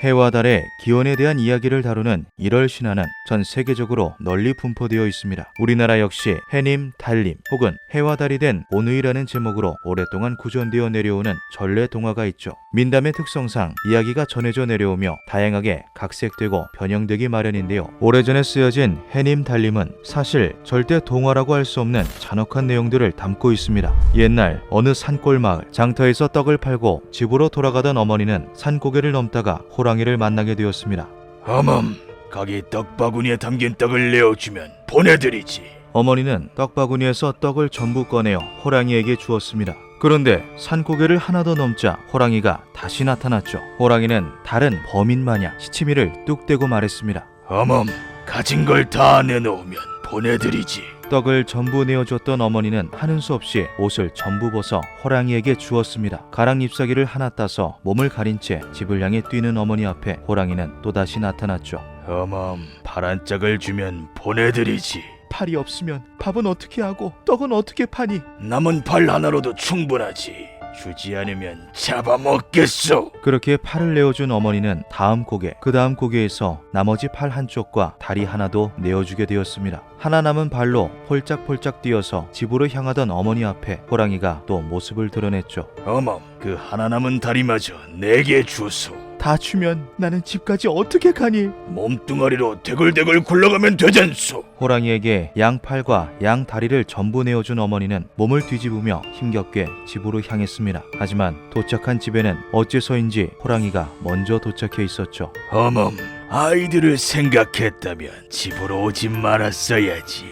해와 달의 기원에 대한 이야기를 다루는 1월 신화는 전 세계적으로 널리 분포되어 있습니다. 우리나라 역시 해님, 달님 혹은 해와 달이 된 오누이라는 제목으로 오랫동안 구전되어 내려오는 전래 동화가 있죠. 민담의 특성상 이야기가 전해져 내려오며 다양하게 각색되고 변형되기 마련인데요. 오래전에 쓰여진 해님, 달님은 사실 절대 동화라고 할 수 없는 잔혹한 내용들을 담고 있습니다. 옛날 어느 산골 마을, 장터에서 떡을 팔고 집으로 돌아가던 어머니는 산고개를 넘다가 호랑이를 만나게 되었습니다. 어멈, 거기 떡바구니에 담긴 떡을 내어주면 보내드리지. 어머니는 떡바구니에서 떡을 전부 꺼내어 호랑이에게 주었습니다. 그런데 산고개를 하나 더 넘자 호랑이가 다시 나타났죠. 호랑이는 다른 범인 마냥 시치미를 뚝 떼고 말했습니다. 어멈, 가진 걸 다 내놓으면 보내드리지. 떡을 전부 내어줬던 어머니는 하는 수 없이 옷을 전부 벗어 호랑이에게 주었습니다. 가랑 잎사귀를 하나 따서 몸을 가린 채 집을 향해 뛰는 어머니 앞에 호랑이는 또다시 나타났죠. 어멈, 파란 짝을 주면 보내드리지. 팔이 없으면 밥은 어떻게 하고 떡은 어떻게 파니? 남은 팔 하나로도 충분하지. 주지 않으면 잡아먹겠소. 그렇게 팔을 내어준 어머니는 다음 고개, 그 다음 고개에서 나머지 팔 한쪽과 다리 하나도 내어주게 되었습니다. 하나 남은 발로 폴짝폴짝 뛰어서 집으로 향하던 어머니 앞에 호랑이가 또 모습을 드러냈죠. 어멈, 그 하나 남은 다리마저 내게 주소. 다 주면 나는 집까지 어떻게 가니? 몸뚱아리로 대굴대굴 굴러가면 되잖소. 호랑이에게 양팔과 양다리를 전부 내어준 어머니는 몸을 뒤집으며 힘겹게 집으로 향했습니다. 하지만 도착한 집에는 어째서인지 호랑이가 먼저 도착해 있었죠. 어멈, 아이들을 생각했다면 집으로 오지 말았어야지.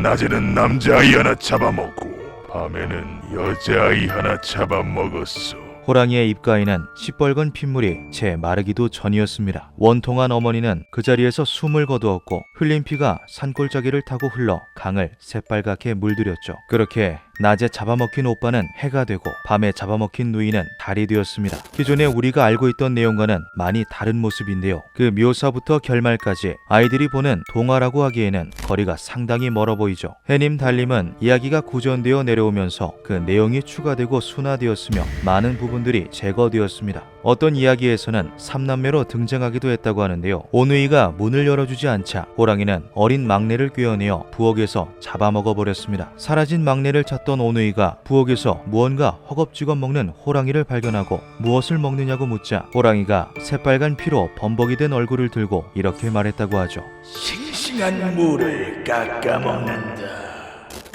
낮에는 남자아이 하나 잡아먹고 밤에는 여자아이 하나 잡아먹었소. 호랑이의 입가에는 시뻘건 핏물이 채 마르기도 전이었습니다. 원통한 어머니는 그 자리에서 숨을 거두었고 흘린 피가 산골짜기를 타고 흘러 강을 새빨갛게 물들였죠. 그렇게 낮에 잡아먹힌 오빠는 해가 되고 밤에 잡아먹힌 누이는 달이 되었습니다. 기존에 우리가 알고 있던 내용과는 많이 다른 모습인데요. 그 묘사부터 결말까지 아이들이 보는 동화라고 하기에는 거리가 상당히 멀어 보이죠. 해님, 달님은 이야기가 구전되어 내려오면서 그 내용이 추가되고 순화되었으며 많은 부분들이 제거되었습니다. 어떤 이야기에서는 3남매로 등장하기도 했다고 하는데요. 오누이가 문을 열어주지 않자 호랑이는 어린 막내를 꿰어내어 부엌에서 잡아먹어버렸습니다. 사라진 막내를 찾던 오누이가 부엌에서 무언가 허겁지겁 먹는 호랑이를 발견하고 무엇을 먹느냐고 묻자 호랑이가 새빨간 피로 범벅이 된 얼굴을 들고 이렇게 말했다고 하죠. 싱싱한 물을 깎아먹는다.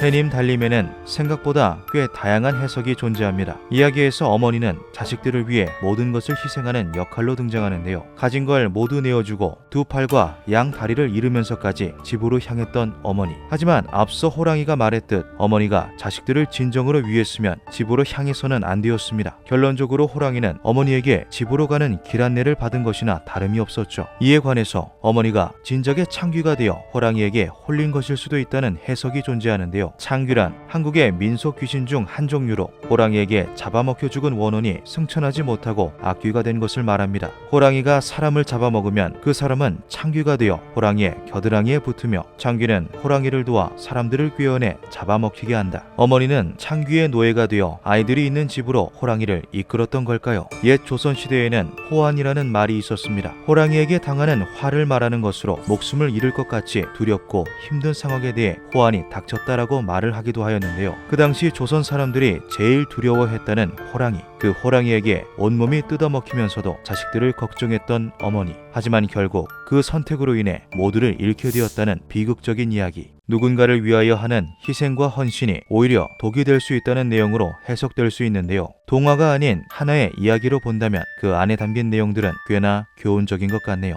해님, 달님에는 생각보다 꽤 다양한 해석이 존재합니다. 이야기에서 어머니는 자식들을 위해 모든 것을 희생하는 역할로 등장하는데요. 가진 걸 모두 내어주고 두 팔과 양 다리를 잃으면서까지 집으로 향했던 어머니. 하지만 앞서 호랑이가 말했듯 어머니가 자식들을 진정으로 위했으면 집으로 향해서는 안 되었습니다. 결론적으로 호랑이는 어머니에게 집으로 가는 길 안내를 받은 것이나 다름이 없었죠. 이에 관해서 어머니가 진작에 창귀가 되어 호랑이에게 홀린 것일 수도 있다는 해석이 존재하는데요. 창귀란 한국의 민속 귀신 중 한 종류로 호랑이에게 잡아먹혀 죽은 원혼이 승천하지 못하고 악귀가 된 것을 말합니다. 호랑이가 사람을 잡아먹으면 그 사람은 창귀가 되어 호랑이의 겨드랑이에 붙으며 창귀는 호랑이를 도와 사람들을 꿰어내 잡아먹히게 한다. 어머니는 창귀의 노예가 되어 아이들이 있는 집으로 호랑이를 이끌었던 걸까요? 옛 조선시대에는 호환이라는 말이 있었습니다. 호랑이에게 당하는 화를 말하는 것으로 목숨을 잃을 것 같이 두렵고 힘든 상황에 대해 호환이 닥쳤다라고 말을 하기도 하였는데요. 그 당시 조선 사람들이 제일 두려워했다는 호랑이. 그 호랑이에게 온몸이 뜯어먹히면서도 자식들을 걱정했던 어머니. 하지만 결국 그 선택으로 인해 모두를 잃게 되었다는 비극적인 이야기. 누군가를 위하여 하는 희생과 헌신이 오히려 독이 될 수 있다는 내용으로 해석될 수 있는데요. 동화가 아닌 하나의 이야기로 본다면 그 안에 담긴 내용들은 꽤나 교훈적인 것 같네요.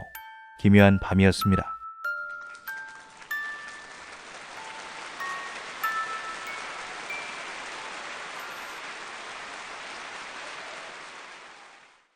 기묘한 밤이었습니다.